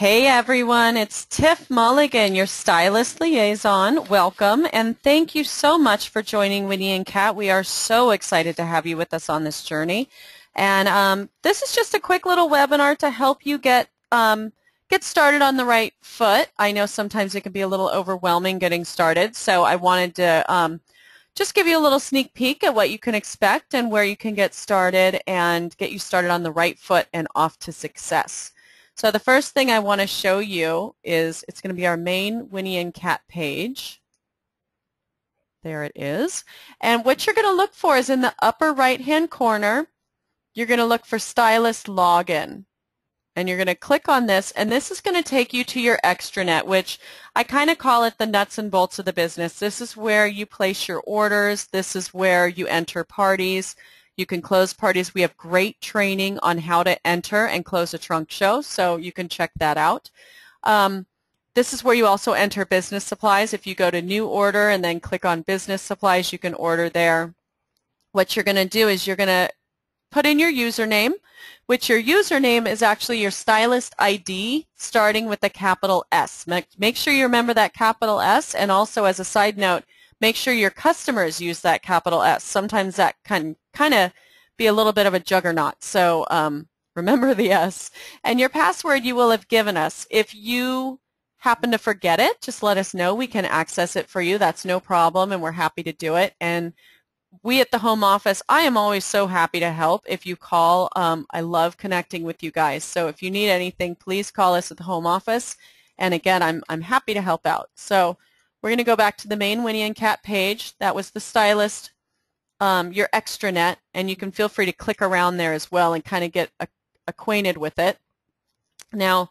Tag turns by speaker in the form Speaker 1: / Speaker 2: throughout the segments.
Speaker 1: Hey everyone, it's Tiff Mulligan, your stylist liaison. Welcome, and thank you so much for joining Winnie and Kat. We are so excited to have you with us on this journey. And this is just a quick little webinar to help you get started on the right foot. I know sometimes it can be a little overwhelming getting started, so I wanted to just give you a little sneak peek at what you can expect and where you can get started and get you started on the right foot and off to success. So the first thing I want to show you is it's going to be our main Winnie and Kat page. There it is. And what you're going to look for is in the upper right-hand corner, you're going to look for Stylist Login. And you're going to click on this, and this is going to take you to your extranet, which I kind of call it the nuts and bolts of the business. This is where you place your orders. This is where you enter parties. You can close parties. We have great training on how to enter and close a trunk show, so you can check that out. This is where you also enter business supplies. If you go to New Order and then click on Business Supplies, you can order there. What you're going to do is you're going to put in your username, which your username is actually your stylist ID starting with the capital S. Make sure you remember that capital S, and also as a side note, make sure your customers use that capital S. Sometimes that can kind of be a little bit of a juggernaut, so remember the S. And your password you will have given us. If you happen to forget it, just let us know. We can access it for you. That's no problem, and we're happy to do it. And we at the home office, I am always so happy to help if you call. I love connecting with you guys. So if you need anything, please call us at the home office. And again, I'm happy to help out. So we're going to go back to the main Winnie and Kat page. That was the Stylist, your extranet, and you can feel free to click around there as well and kind of get acquainted with it. Now,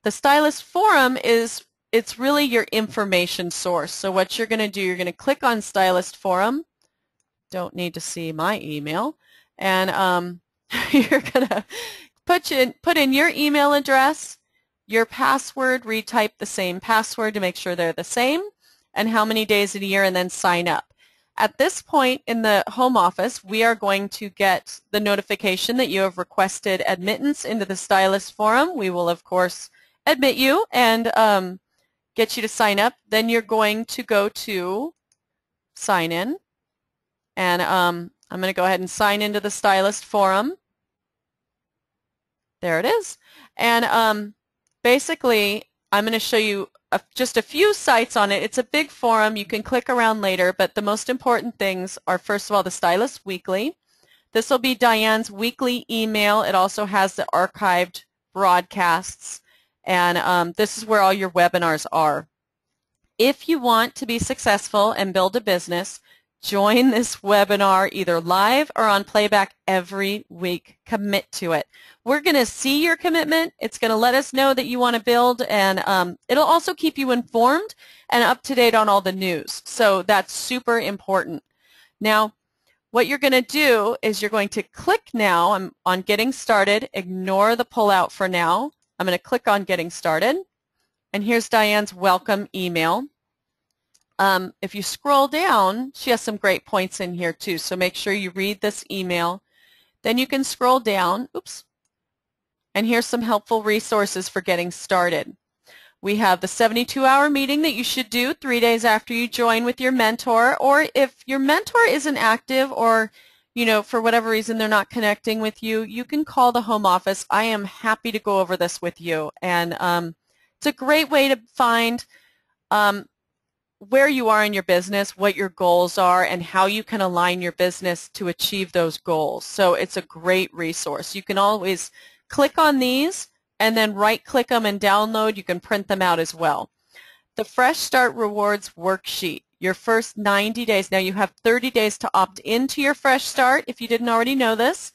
Speaker 1: the Stylist Forum it's really your information source. So what you're going to do, you're going to click on Stylist Forum. Don't need to see my email, and you're going to put in your email address, your password, retype the same password to make sure they're the same, and how many days in a year, and then sign up. At this point in the home office, we are going to get the notification that you have requested admittance into the Stylist Forum. We will, of course, admit you and get you to sign up. Then you're going to go to sign in. And I'm going to go ahead and sign into the Stylist Forum. There it is. And basically, I'm going to show you just a few sites on it. It's a big forum. You can click around later, but the most important things are, first of all, the Stylist Weekly. This will be Diane's weekly email. It also has the archived broadcasts, and this is where all your webinars are. If you want to be successful and build a business, join this webinar either live or on playback every week. Commit to it. We're going to see your commitment. It's going to let us know that you want to build, and it'll also keep you informed and up to date on all the news. So that's super important. Now, what you're going to do is you're going to click now on Getting Started. Ignore the pullout for now. I'm going to click on Getting Started. And here's Diane's welcome email. If you scroll down, she has some great points in here too, so make sure you read this email. Then you can scroll down, oops, and here's some helpful resources for getting started. We have the 72-hour meeting that you should do 3 days after you join with your mentor, or if your mentor isn't active or, you know, for whatever reason they're not connecting with you, you can call the home office. I am happy to go over this with you, and it's a great way to find where you are in your business, what your goals are, and how you can align your business to achieve those goals. So it's a great resource. You can always click on these and then right-click them and download. You can print them out as well. The Fresh Start Rewards Worksheet, your first 90 days. Now you have 30 days to opt into your Fresh Start if you didn't already know this.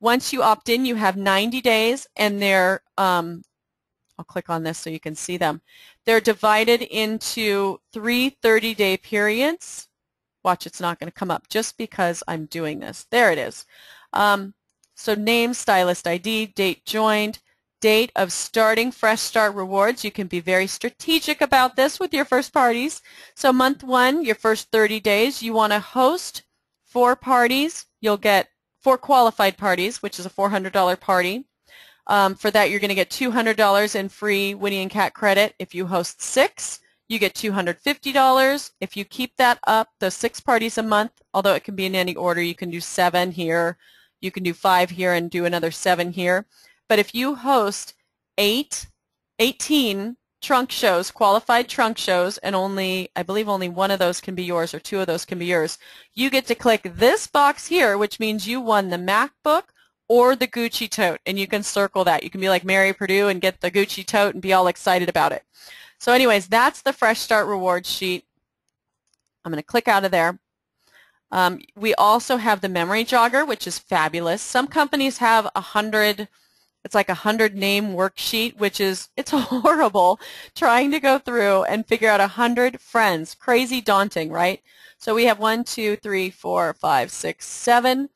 Speaker 1: Once you opt in, you have 90 days, and they're I'll click on this so you can see them. They're divided into 3 30-day periods. Watch, it's not going to come up just because I'm doing this. There it is. So name, stylist ID, date joined, date of starting Fresh Start Rewards. You can be very strategic about this with your first parties. So month 1, your first 30 days, you want to host 4 parties. You'll get 4 qualified parties, which is a $400 party. For that, you're going to get $200 in free Winnie and Cat credit. If you host 6, you get $250. If you keep that up, those 6 parties a month, although it can be in any order, you can do 7 here, you can do 5 here and do another 7 here. But if you host 18 trunk shows, qualified trunk shows, and I believe only one of those can be yours or 2 of those can be yours, you get to click this box here, which means you won the MacBook or the Gucci tote, and you can circle that. You can be like Mary Purdue and get the Gucci tote and be all excited about it. So anyways, that's the Fresh Start Rewards sheet. I'm going to click out of there. We also have the Memory Jogger, which is fabulous. Some companies have 100, it's like a 100 name worksheet, which is, it's horrible trying to go through and figure out 100 friends. Crazy daunting, right? So we have 1, 2, 3, 4, 5, 6, 7,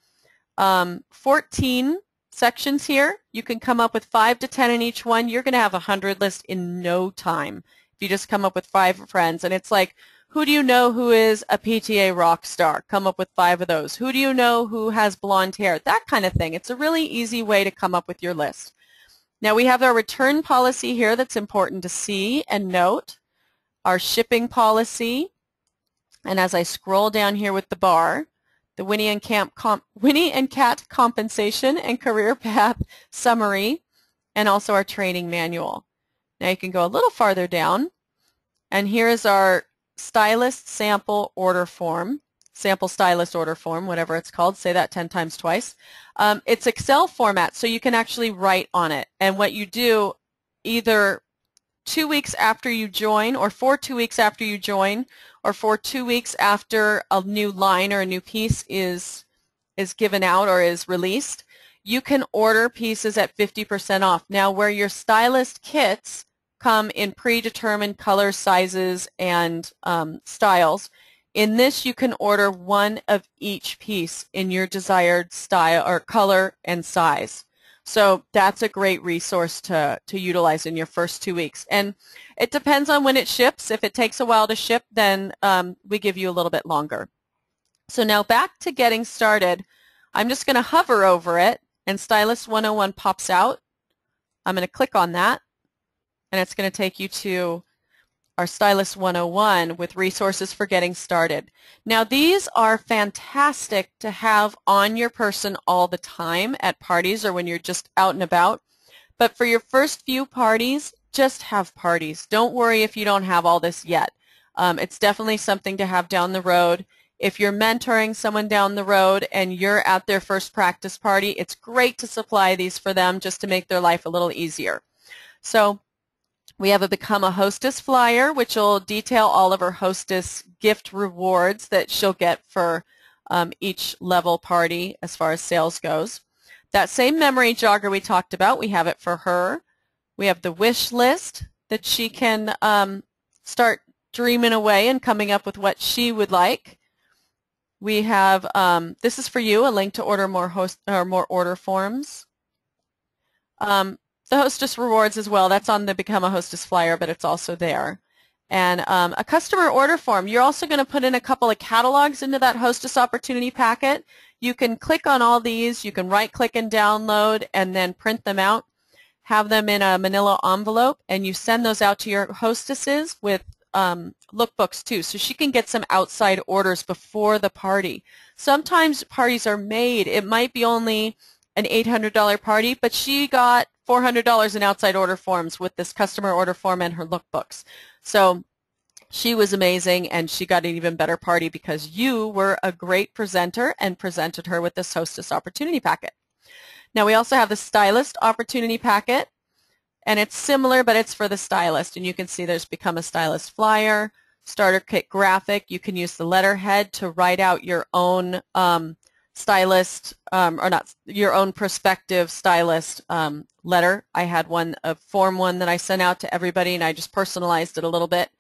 Speaker 1: 14 sections here. You can come up with 5 to 10 in each one. You're going to have a 100 list in no time if you just come up with 5 friends. And it's like, who do you know who is a PTA rock star? Come up with 5 of those. Who do you know who has blonde hair? That kind of thing. It's a really easy way to come up with your list. Now we have our return policy here that's important to see and note. Our shipping policy. And as I scroll down here with the bar, the Winnie and Cat compensation and career path summary, and also our training manual. Now you can go a little farther down, and here is our stylist sample order form, sample stylist order form, whatever it's called. Say that 10 times twice. It's Excel format, so you can actually write on it. And what you do, either 2 weeks after you join, or for 2 weeks after you join, or for 2 weeks after a new line or a new piece is given out or is released, you can order pieces at 50% off. Now, where your stylist kits come in predetermined colors, sizes, and styles, in this you can order one of each piece in your desired style or color and size. So that's a great resource to utilize in your first 2 weeks. And it depends on when it ships. If it takes a while to ship, then we give you a little bit longer. So now back to getting started. I'm just going to hover over it, and Stylist 101 pops out. I'm going to click on that, and it's going to take you to our Stylist 101 with resources for getting started. Now these are fantastic to have on your person all the time at parties or when you're just out and about. But for your first few parties, just have parties. Don't worry if you don't have all this yet. It's definitely something to have down the road. If you're mentoring someone down the road and you're at their first practice party, it's great to supply these for them just to make their life a little easier. So we have a Become a Hostess flyer, which will detail all of her hostess gift rewards that she'll get for each level party as far as sales goes. That same memory jogger we talked about, we have it for her. We have the wish list that she can start dreaming away and coming up with what she would like. We have, this is for you, a link to order more order forms. The hostess rewards as well. That's on the Become a Hostess flyer, but it's also there. And a customer order form. You're also going to put in a couple of catalogs into that hostess opportunity packet. You can click on all these. You can right-click and download and then print them out. Have them in a manila envelope, and you send those out to your hostesses with lookbooks too, so she can get some outside orders before the party. Sometimes parties are made. It might be only an $800 party, but she got $400 in outside order forms with this customer order form and her lookbooks. So she was amazing, and she got an even better party because you were a great presenter and presented her with this hostess opportunity packet. Now we also have the stylist opportunity packet, and it's similar, but it's for the stylist. And you can see there's Become a Stylist flyer, starter kit graphic. You can use the letterhead to write out your own stylist, or not, your own prospective stylist letter. I had one, a form one that I sent out to everybody, and I just personalized it a little bit.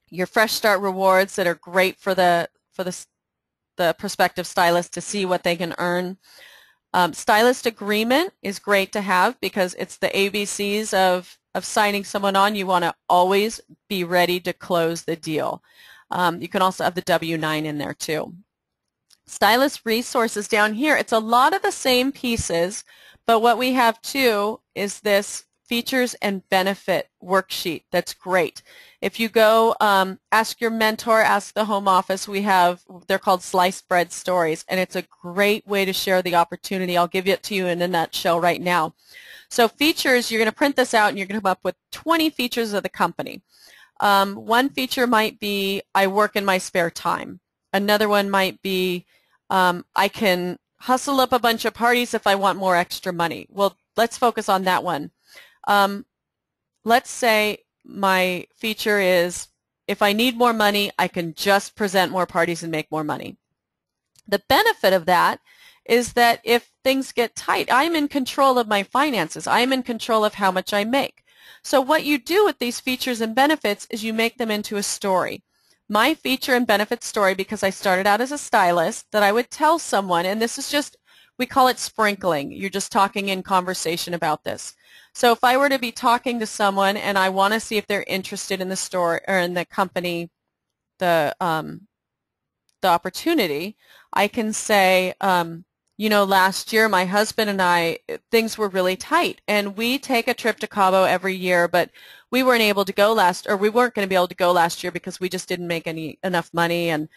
Speaker 1: Your Fresh Start rewards that are great for the prospective stylist to see what they can earn. Stylist agreement is great to have because it's the ABCs of signing someone on. You want to always be ready to close the deal. You can also have the W-9 in there too. Stylist resources down here, it's a lot of the same pieces, But what we have too is this features and benefit worksheet. That's great. If you go ask your mentor, ask the home office, they're called sliced bread stories, and it's a great way to share the opportunity. I'll give it to you in a nutshell right now. So features, you're going to print this out and you're going to come up with 20 features of the company. One feature might be I work in my spare time. Another one might be I can hustle up a bunch of parties if I want more extra money. Well, let's focus on that one. Let's say my feature is if I need more money, I can just present more parties and make more money. The benefit of that is that if things get tight, I'm in control of my finances. I'm in control of how much I make. So what you do with these features and benefits is you make them into a story. My feature and benefit story, because I started out as a stylist, that I would tell someone, and this is just, we call it sprinkling. You're just talking in conversation about this. So if I were to be talking to someone and I want to see if they're interested in the store or in the company, the opportunity, I can say, you know, last year my husband and I, things were really tight, and we take a trip to Cabo every year, but we weren't able to go we weren't going to be able to go last year because we just didn't make enough money, and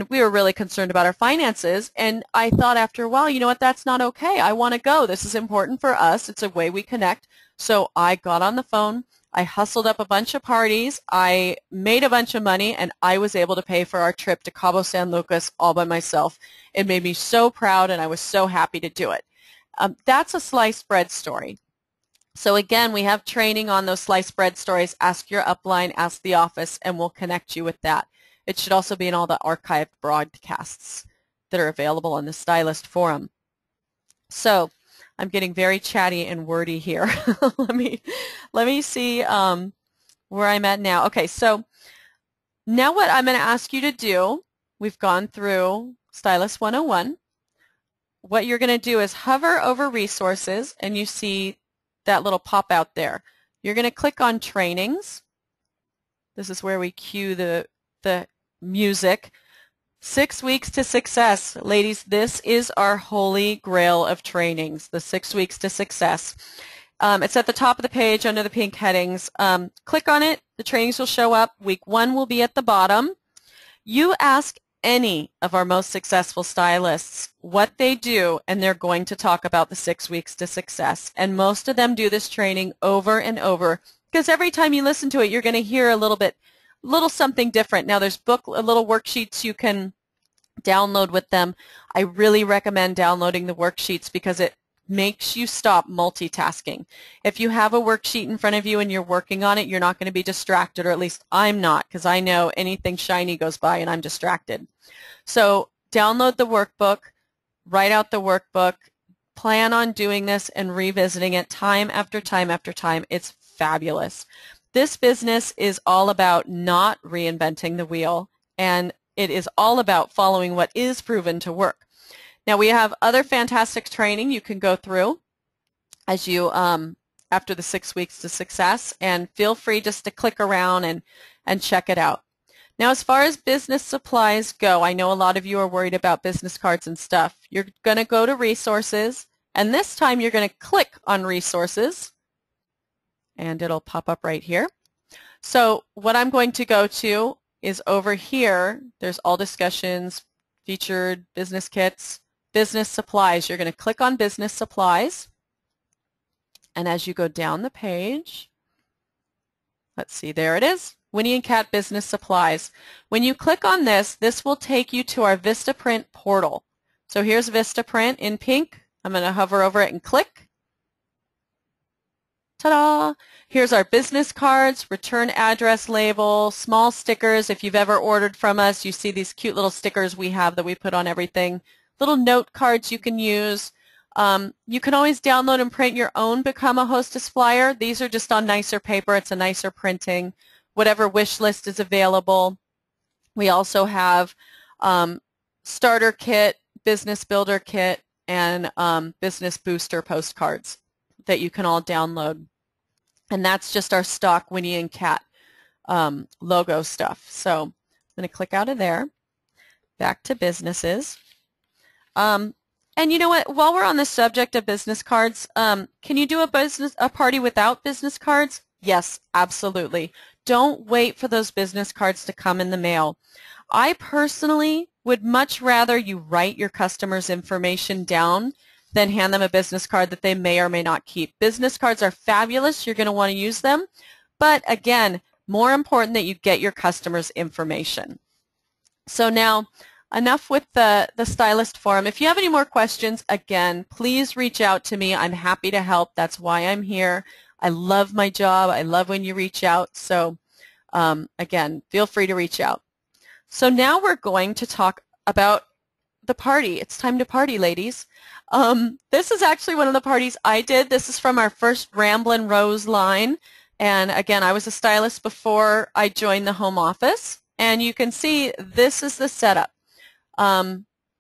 Speaker 1: we were really concerned about our finances. And I thought after a while, you know what, that's not okay. I want to go. This is important for us. It's a way we connect. So I got on the phone. I hustled up a bunch of parties. I made a bunch of money, and I was able to pay for our trip to Cabo San Lucas all by myself. It made me so proud, and I was so happy to do it. That's a sliced bread story. So again, we have training on those sliced bread stories. Ask your upline, ask the office, and we'll connect you with that. It should also be in all the archived broadcasts that are available on the Stylist Forum. So I'm getting very chatty and wordy here. let me see where I'm at now. Okay, so now what I'm going to ask you to do, we've gone through Stylist 101. What you're going to do is hover over resources, and you see that little pop out there. You're going to click on trainings. This is where we cue the music. 6 weeks to success. Ladies, this is our holy grail of trainings, the 6 weeks to success. It's at the top of the page under the pink headings. Click on it. The trainings will show up. Week 1 will be at the bottom. You ask any of our most successful stylists what they do, and they're going to talk about the 6 weeks to success. And most of them do this training over and over, because every time you listen to it, you're going to hear a little something different. Now there's little worksheets you can download with them. I really recommend downloading the worksheets because it makes you stop multitasking. If you have a worksheet in front of you and you're working on it, you're not going to be distracted, or at least I'm not, because I know anything shiny goes by and I'm distracted. So download the workbook, write out the workbook, plan on doing this and revisiting it time after time after time. It's fabulous. This business is all about not reinventing the wheel, and it is all about following what is proven to work. Now we have other fantastic training you can go through as you after the 6 weeks to success, and feel free just to click around and check it out. Now as far as business supplies go, I know a lot of you are worried about business cards and stuff. You're going to go to resources, and this time you're going to click on resources, and it'll pop up right here. So what I'm going to go to is over here. There's all discussions, featured business kits, business supplies. You're going to click on business supplies, and as you go down the page, let's see, there it is, Winnie and Kat Business Supplies. When you click on this, this will take you to our Vistaprint portal. So here's Vistaprint in pink. I'm going to hover over it and click. Ta-da! Here's our business cards, return address label, small stickers. If you've ever ordered from us, you see these cute little stickers we have that we put on everything. Little note cards you can use. You can always download and print your own Become a Hostess flyer. These are just on nicer paper. It's a nicer printing. Whatever wish list is available. We also have starter kit, business builder kit, and business booster postcards that you can all download. And that's just our stock Winnie and Kat logo stuff. So I'm going to click out of there, back to businesses. And you know what? While we're on the subject of business cards, can you do a party without business cards? Yes, absolutely. Don't wait for those business cards to come in the mail. I personally would much rather you write your customers' information down than hand them a business card that they may or may not keep. Business cards are fabulous. You're going to want to use them. But again, more important that you get your customers' information. So now, enough with the Stylist Forum. If you have any more questions, again, please reach out to me. I'm happy to help. That's why I'm here. I love my job. I love when you reach out. So again, feel free to reach out. So now we're going to talk about the party. It's time to party, ladies. This is actually one of the parties I did. This is from our first Ramblin' Rose line. And again, I was a stylist before I joined the home office. And you can see this is the setup.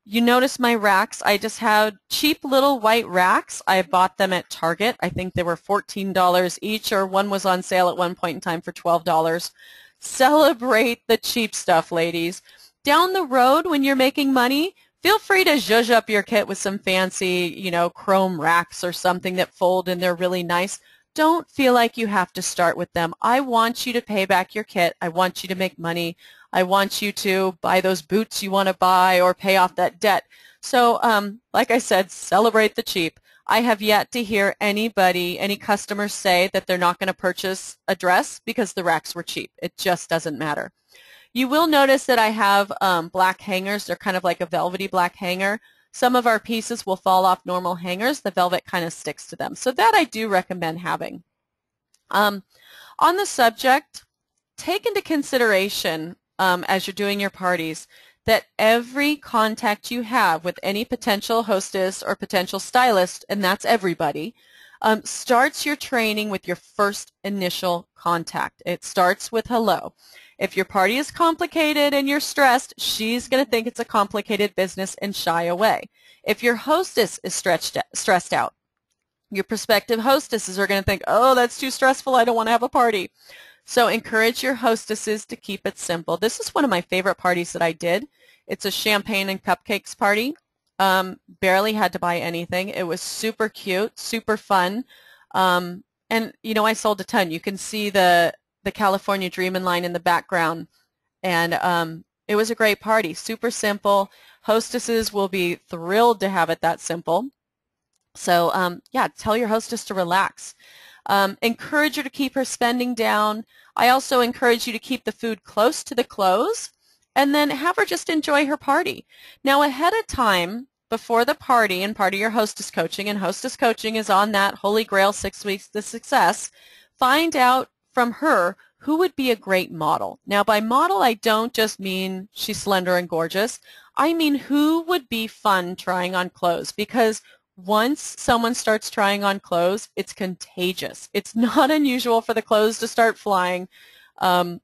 Speaker 1: You notice my racks. I just had cheap little white racks. I bought them at Target. I think they were $14 each, or one was on sale at one point in time for $12. Celebrate the cheap stuff, ladies. Down the road, when you're making money, feel free to zhuzh up your kit with some fancy, chrome racks or something that fold and they're really nice. Don't feel like you have to start with them. I want you to pay back your kit. I want you to make money. I want you to buy those boots you want to buy or pay off that debt. So like I said, celebrate the cheap. I have yet to hear any customers say that they're not going to purchase a dress because the racks were cheap. It just doesn't matter. You will notice that I have black hangers. They're kind of like a velvety black hanger. Some of our pieces will fall off normal hangers. The velvet kind of sticks to them. So that I do recommend having. On the subject, take into consideration as you're doing your parties that every contact you have with any potential hostess or potential stylist, and that's everybody, starts your training with your first initial contact. It starts with hello. If your party is complicated and you're stressed, she's going to think it's a complicated business and shy away. If your hostess is stressed out, your prospective hostesses are going to think, oh, that's too stressful, I don't want to have a party. So encourage your hostesses to keep it simple. This is one of my favorite parties that I did. It's a champagne and cupcakes party. Barely had to buy anything. It was super cute, super fun. And, I sold a ton. You can see the California Dreamin' line in the background. And it was a great party, super simple. Hostesses will be thrilled to have it that simple. So, yeah, tell your hostess to relax. Encourage her to keep her spending down. I also encourage you to keep the food close to the close and then have her just enjoy her party. Now, ahead of time, before the party, and part of your hostess coaching, and hostess coaching is on that Holy Grail 6 weeks to success, find out from her who would be a great model. Now, by model, I don't just mean she's slender and gorgeous. I mean who would be fun trying on clothes, because once someone starts trying on clothes, it's contagious. It's not unusual for the clothes to start flying. Women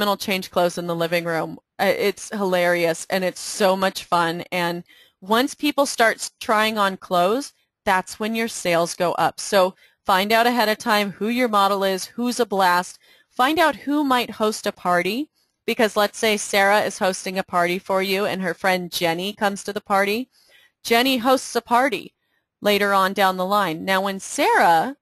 Speaker 1: will change clothes in the living room. It's hilarious, and it's so much fun. And once people start trying on clothes, that's when your sales go up. So find out ahead of time who your model is, who's a blast. Find out who might host a party, because let's say Sarah is hosting a party for you and her friend Jenny comes to the party. Jenny hosts a party later on down the line. Now, when Sarah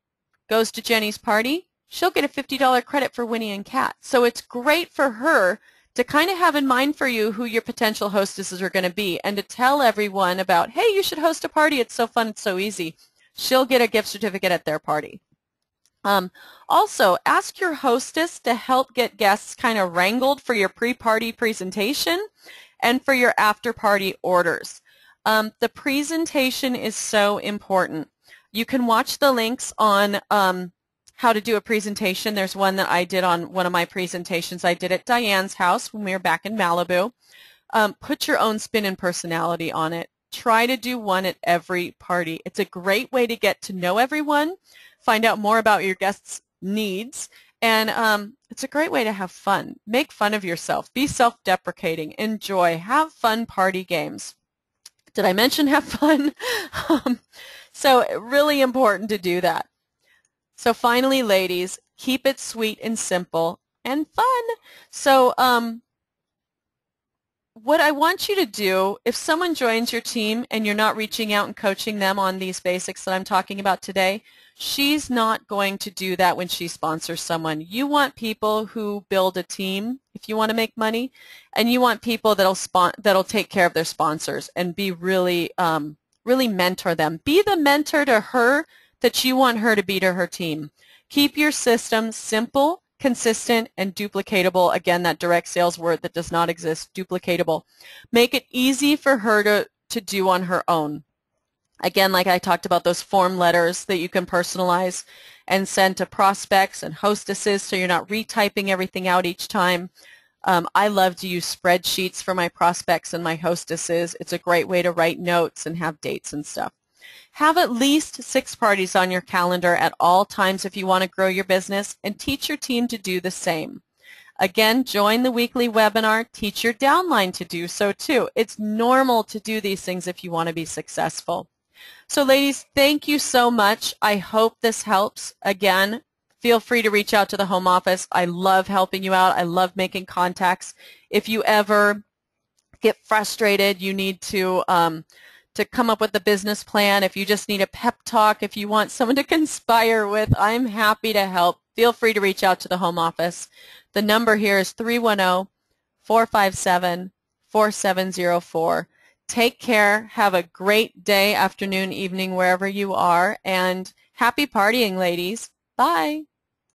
Speaker 1: goes to Jenny's party, she'll get a $50 credit for Winnie and Kat. So it's great for her to kind of have in mind for you who your potential hostesses are going to be, and to tell everyone about, hey, you should host a party. It's so fun. It's so easy. She'll get a gift certificate at their party. Also, ask your hostess to help get guests kind of wrangled for your pre-party presentation and for your after-party orders. The presentation is so important. You can watch the links on how to do a presentation. There's one that I did on one of my presentations I did at Diane's house when we were back in Malibu. Put your own spin and personality on it. Try to do one at every party. It's a great way to get to know everyone, find out more about your guests' needs, and it's a great way to have fun. Make fun of yourself. Be self-deprecating. Enjoy. Have fun party games. Did I mention have fun? So really important to do that. So finally, ladies, keep it sweet and simple and fun. So what I want you to do, if someone joins your team and you're not reaching out and coaching them on these basics that I'm talking about today, she's not going to do that when she sponsors someone. You want people who build a team if you want to make money, and you want people that'll take care of their sponsors and be really really mentor them. Be the mentor to her that you want her to be to her team. Keep your system simple, consistent, and duplicatable. Again, that direct sales word that does not exist, duplicatable. Make it easy for her to do on her own. Again, like I talked about, those form letters that you can personalize and send to prospects and hostesses so you're not retyping everything out each time. I love to use spreadsheets for my prospects and my hostesses. It's a great way to write notes and have dates and stuff. Have at least 6 parties on your calendar at all times if you want to grow your business, and teach your team to do the same. Again, join the weekly webinar. Teach your downline to do so too. It's normal to do these things if you want to be successful. So ladies, thank you so much. I hope this helps. Again, feel free to reach out to the home office. I love helping you out. I love making contacts. If you ever get frustrated, you need to come up with a business plan. If you just need a pep talk, if you want someone to conspire with, I'm happy to help. Feel free to reach out to the home office. The number here is 310-457-4704. Take care. Have a great day, afternoon, evening, wherever you are, and happy partying, ladies. Bye.